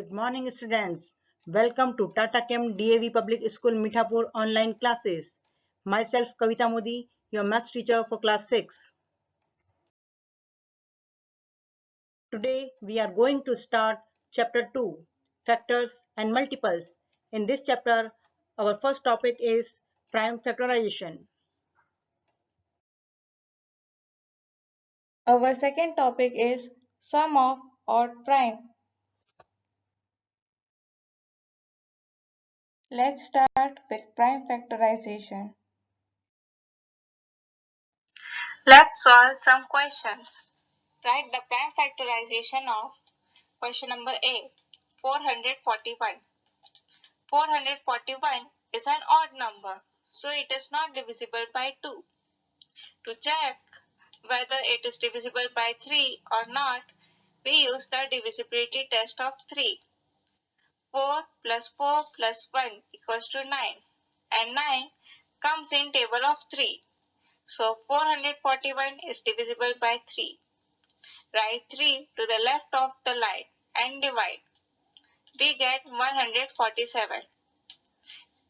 Good morning, students. Welcome to Tata Chem DAV Public School Mithapur online classes. Myself, Kavita Modi, your maths teacher for class 6. Today, we are going to start chapter 2, Factors and Multiples. In this chapter, our first topic is prime factorization. Our second topic is sum of odd prime. Let's start with prime factorization. Let's solve some questions. Write the prime factorization of question number A, 441. 441 is an odd number, so it is not divisible by 2. To check whether it is divisible by 3 or not, we use the divisibility test of 3. 4 plus 4 plus 1 equals to 9, and 9 comes in table of 3. So 441 is divisible by 3. Write 3 to the left of the line and divide. We get 147.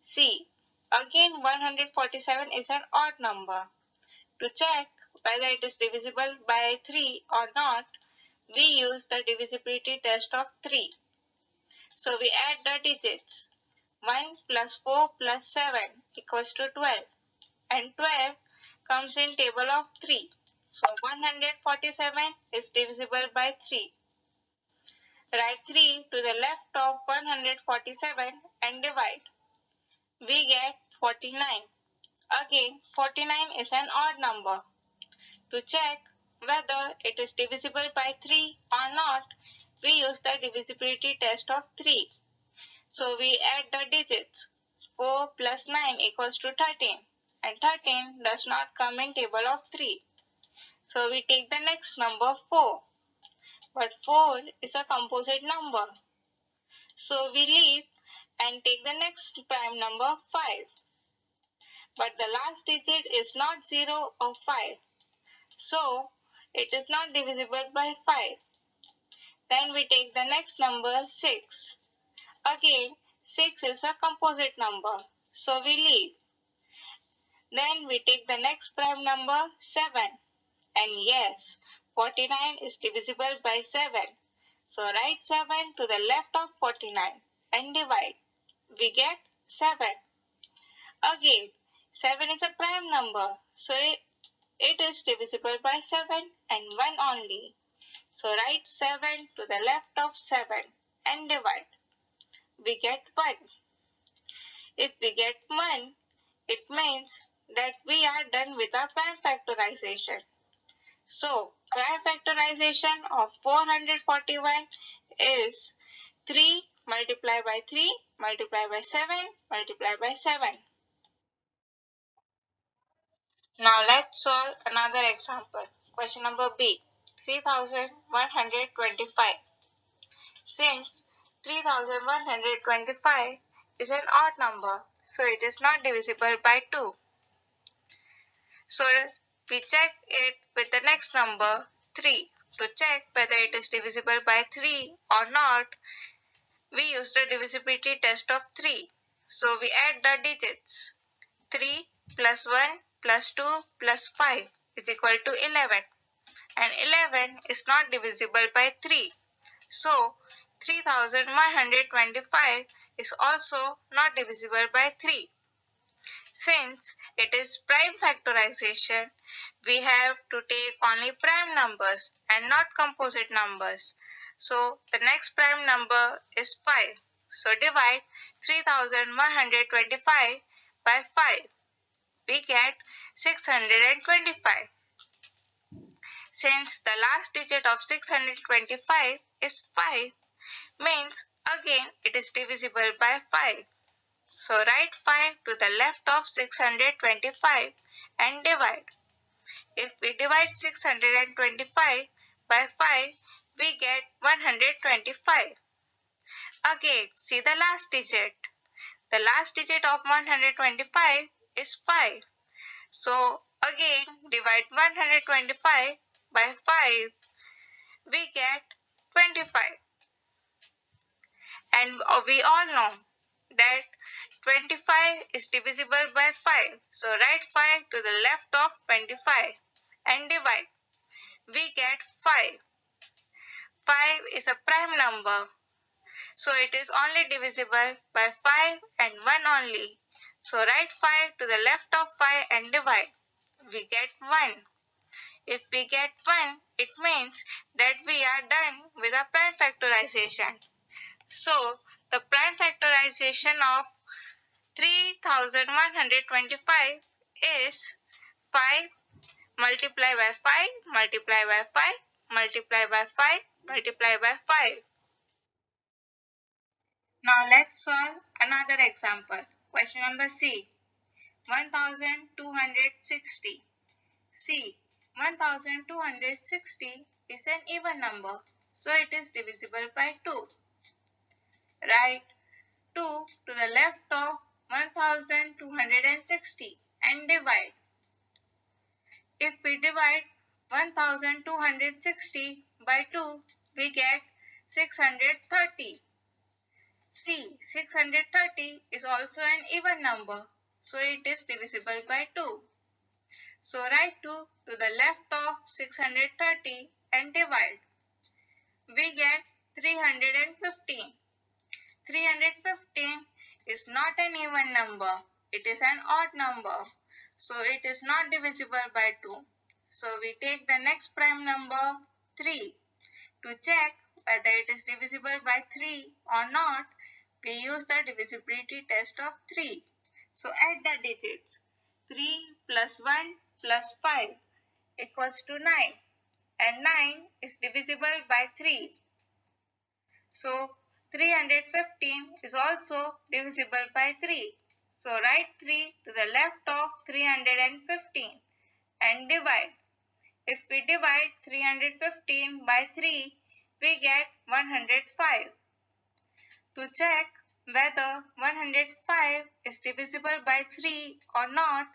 See, again 147 is an odd number. To check whether it is divisible by 3 or not, we use the divisibility test of 3. So we add the digits. 1 plus 4 plus 7 equals to 12, and 12 comes in table of 3. So 147 is divisible by 3. Write 3 to the left of 147 and divide. We get 49. Again, 49 is an odd number. To check whether it is divisible by 3 or not, we use the divisibility test of 3. So we add the digits. 4 plus 9 equals to 13, and 13 does not come in table of 3. So we take the next number 4. But 4 is a composite number. So we leave and take the next prime number 5. But the last digit is not 0 or 5. So it is not divisible by 5. Then we take the next number 6. Again, 6 is a composite number. So we leave. Then we take the next prime number 7. And yes, 49 is divisible by 7. So write 7 to the left of 49 and divide. We get 7. Again, 7 is a prime number. So it is divisible by 7 and 1 only. So write 7 to the left of 7 and divide. We get 1. If we get 1, it means that we are done with our prime factorization. So, prime factorization of 441 is 3 multiplied by 3 multiplied by 7 multiplied by 7. Now let's solve another example. Question number B, 3125. Since 3125 is an odd number, so it is not divisible by 2. So we check it with the next number 3. To check whether it is divisible by 3 or not, we use the divisibility test of 3. So we add the digits. 3 plus 1 plus 2 plus 5 is equal to 11. And 11 is not divisible by 3. So 3125 is also not divisible by 3. Since it is prime factorization, we have to take only prime numbers and not composite numbers. So the next prime number is 5. So divide 3125 by 5. We get 625. Since the last digit of 625 is 5, means again it is divisible by 5. So write 5 to the left of 625 and divide. If we divide 625 by 5, we get 125. Again, see the last digit. The last digit of 125 is 5. So again, divide 125 by 5, we get 25. And we all know that 25 is divisible by 5. So write 5 to the left of 25 and divide. We get 5. 5 is a prime number. So it is only divisible by 5 and 1 only. So write 5 to the left of 5 and divide. We get 1. If we get 1, it means that we are done with a prime factorization. So the prime factorization of 3125 is 5 multiply by 5 multiply by 5 multiply by 5 multiply by 5. Now let's solve another example. Question number C. 1260. C. 1260 is an even number, so it is divisible by 2. Write 2 to the left of 1260 and divide. If we divide 1260 by 2, we get 630. C. 630 is also an even number, so it is divisible by 2. So write 2 to the left of 630 and divide. We get 315. 315 is not an even number. It is an odd number. So it is not divisible by 2. So we take the next prime number 3. To check whether it is divisible by 3 or not, we use the divisibility test of 3. So add the digits. 3 plus 1 plus 5 equals to 9. And 9 is divisible by 3. So 315 is also divisible by 3. So write 3 to the left of 315 and divide. If we divide 315 by 3, we get 105. To check whether 105 is divisible by 3 or not,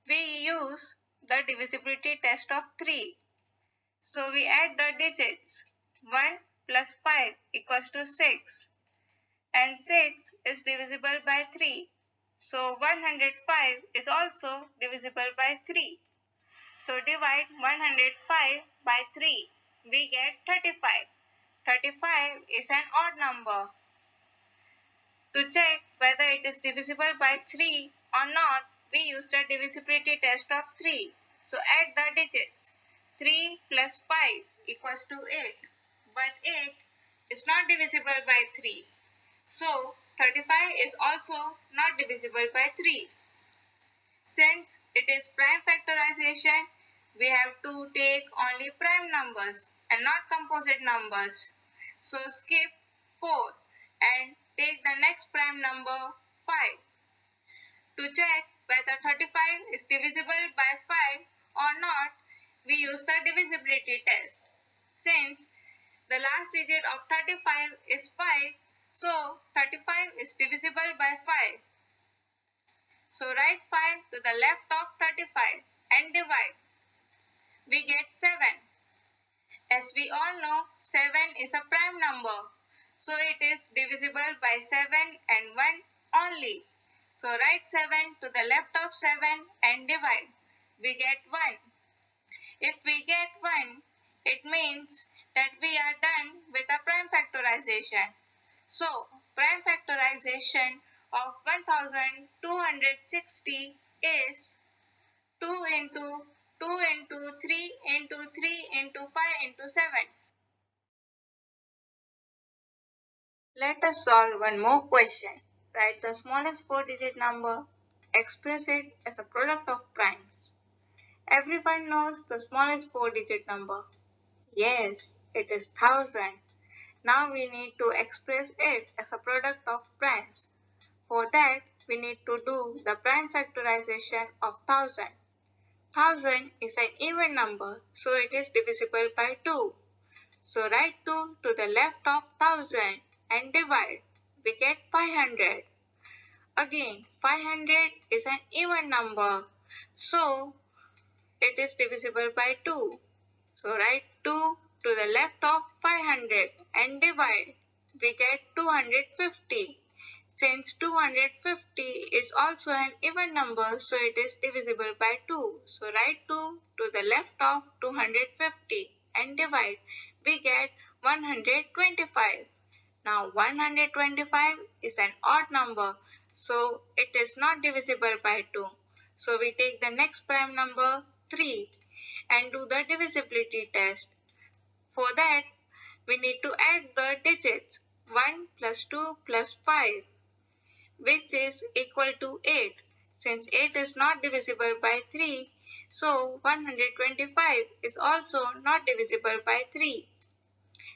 we use the divisibility test of 3. So we add the digits. 1 plus 5 equals to 6. And 6 is divisible by 3. So 105 is also divisible by 3. So divide 105 by 3. We get 35. 35 is an odd number. To check whether it is divisible by 3 or not, we use the divisibility test of 3. So add the digits. 3 plus 5 equals to 8. But 8 is not divisible by 3. So 35 is also not divisible by 3. Since it is prime factorization, we have to take only prime numbers and not composite numbers. So skip 4 and take the next prime number 5. To check whether 35 is divisible by 5 or not, we use the divisibility test. Since the last digit of 35 is 5, so 35 is divisible by 5. So write 5 to the left of 35 and divide. We get 7. As we all know, 7 is a prime number. So it is divisible by 7 and 1 only. So write 7 to the left of 7 and divide. We get 1. If we get 1, it means that we are done with a prime factorization. So prime factorization of 1260 is 2 into 2 into 3 into 3 into 5 into 7. Let us solve one more question. Write the smallest 4-digit number. Express it as a product of primes. Everyone knows the smallest 4-digit number. Yes, it is 1000. Now we need to express it as a product of primes. For that, we need to do the prime factorization of 1000. 1000 is an even number, so it is divisible by 2. So write 2 to the left of 1000 and divide. We get 500. Again, 500 is an even number, so it is divisible by 2. So write 2 to the left of 500 and divide. we get 250. Since 250 is also an even number, so it is divisible by 2. So write 2 to the left of 250 and divide. We get 125. Now 125 is an odd number, so it is not divisible by 2. So we take the next prime number 3 and do the divisibility test. For that, we need to add the digits 1 plus 2 plus 5, which is equal to 8. Since 8 is not divisible by 3, so 125 is also not divisible by 3.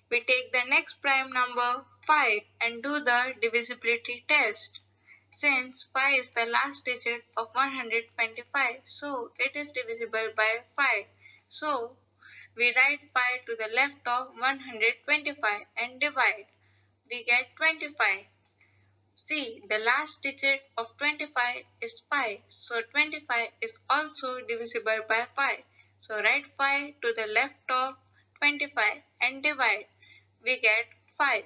We take the next prime number 5 and do the divisibility test. Since 5 is the last digit of 125, so it is divisible by 5. So we write 5 to the left of 125 and divide. We get 25. See, the last digit of 25 is 5. So 25 is also divisible by 5. So write 5 to the left of 25 and divide. We get 5.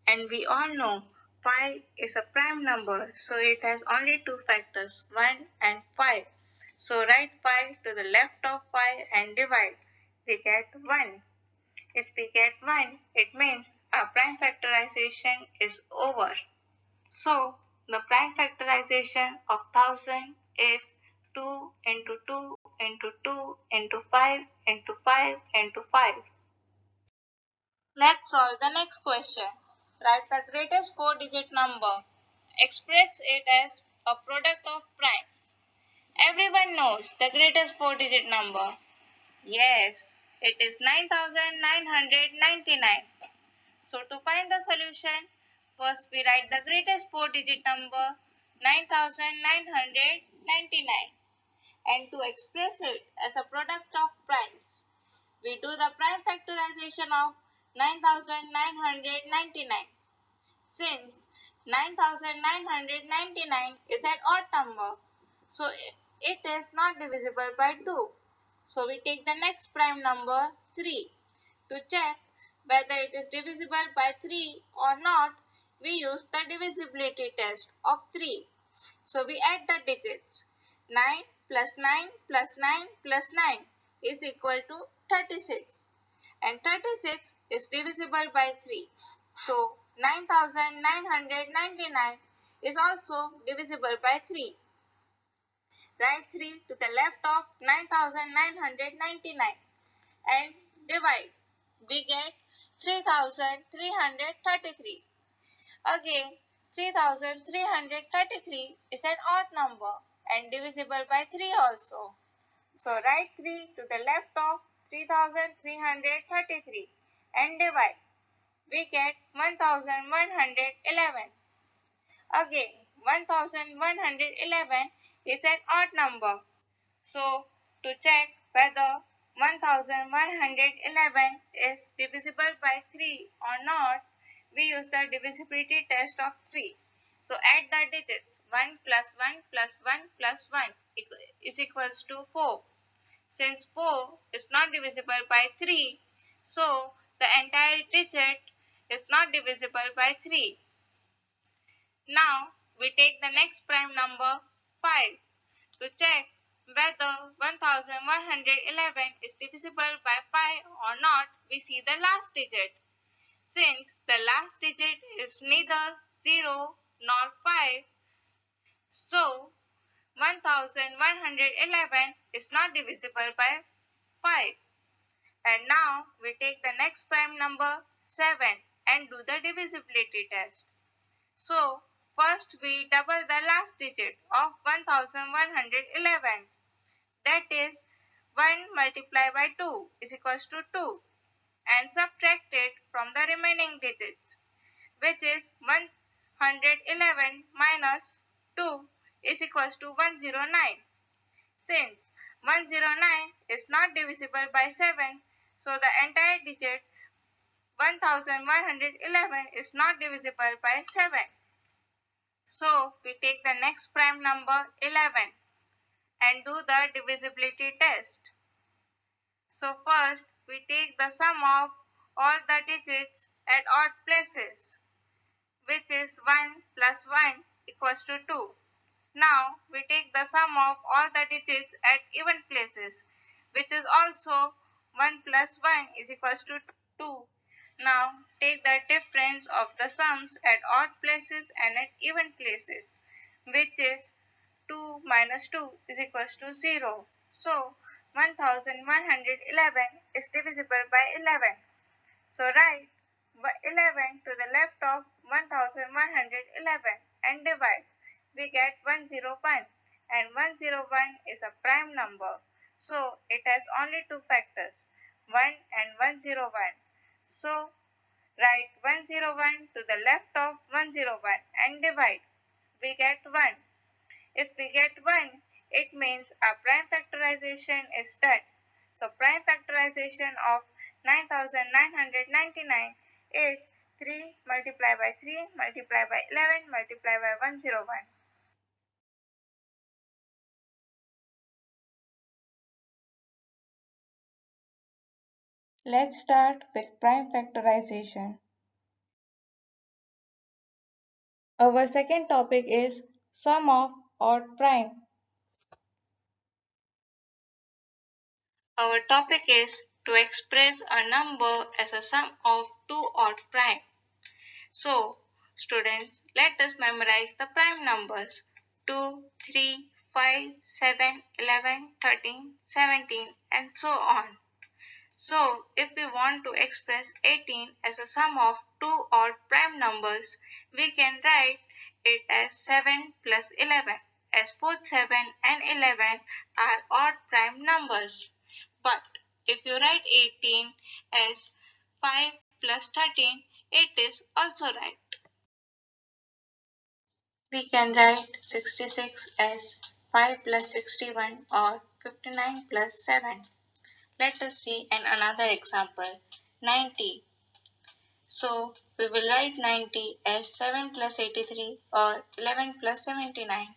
And we all know 5 is a prime number. So it has only two factors, 1 and 5. So write 5 to the left of 5 and divide. We get 1. If we get 1, it means our prime factorization is over. So the prime factorization of 1000 is 2 into 2 into 2 into 5 into 5 into 5. Let's solve the next question. Write the greatest 4-digit number. Express it as a product of primes. Everyone knows the greatest 4-digit number. Yes, it is 9999. So to find the solution, first we write the greatest 4-digit number 9999, and to express it as a product of primes, we do the prime factorization of 9999. Since 9999 is an odd number, so it is not divisible by 2. So we take the next prime number 3. To check whether it is divisible by 3 or not, we use the divisibility test of 3. So we add the digits. 9 plus 9 plus 9 plus 9 is equal to 36. And 36 is divisible by 3. So 9999 is also divisible by 3. Write 3 to the left of 9999 and divide. We get 3333. Again, 3333 is an odd number and divisible by 3 also. So write 3 to the left of 3333 and divide. We get 1111. Again, 1111 is an odd number. So to check whether 1111 is divisible by 3 or not, we use the divisibility test of 3. So add the digits. 1 plus 1 plus 1 plus 1 is equals to 4. Since 4 is not divisible by 3, so the entire digit is not divisible by 3. Now we take the next prime number 5. To check whether 1111 is divisible by 5 or not, we see the last digit. Since the last digit is neither 0 nor 5, so 1111 is not divisible by 5. And now we take the next prime number 7 and do the divisibility test. So first we double the last digit of 1111. That is 1 multiplied by 2 is equals to 2, and subtract it from the remaining digits, which is 111 minus 2 is equals to 109. Since 109 is not divisible by 7, so the entire digit 1111 is not divisible by 7. So we take the next prime number 11 and do the divisibility test. So first we take the sum of all the digits at odd places, which is 1 plus 1 equals to 2. Now we take the sum of all the digits at even places, which is also 1 plus 1 is equals to 2. Now take the difference of the sums at odd places and at even places, which is 2 minus 2 is equals to 0. So 1111 is divisible by 11. So write 11 to the left of 1111 and divide. We get 101, and 101 is a prime number. So it has only two factors, 1 and 101. So write 101 to the left of 101 and divide. We get 1. If we get 1, it means our prime factorization is done. So prime factorization of 9999 is 3 multiplied by 3 multiplied by 11 multiplied by 101. Let's start with prime factorization. Our second topic is sum of odd prime. Our topic is to express a number as a sum of two odd prime. So, students, let us memorize the prime numbers 2, 3, 5, 7, 11, 13, 17, and so on. So, if we want to express 18 as a sum of two odd prime numbers, we can write it as 7 plus 11, as both 7 and 11 are odd prime numbers. But if you write 18 as 5 plus 13, it is also right. We can write 66 as 5 plus 61 or 59 plus 7. Let us see another example, 90. So we will write 90 as 7 plus 83 or 11 plus 79.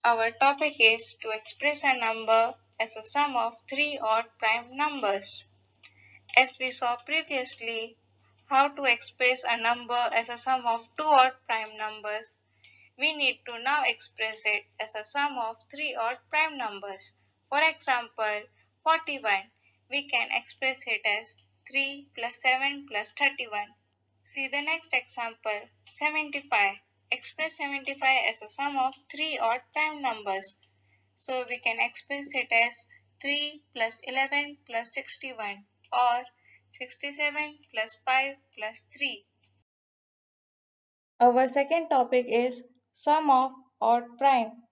Our topic is to express a number as a sum of three odd prime numbers. As we saw previously how to express a number as a sum of two odd prime numbers, we need to now express it as a sum of three odd prime numbers. For example, 41, we can express it as 3 plus 7 plus 31. See the next example, 75. Express 75 as a sum of three odd prime numbers. So we can express it as 3 plus 11 plus 61 or 67 plus 5 plus 3. Our second topic is sum of odd prime.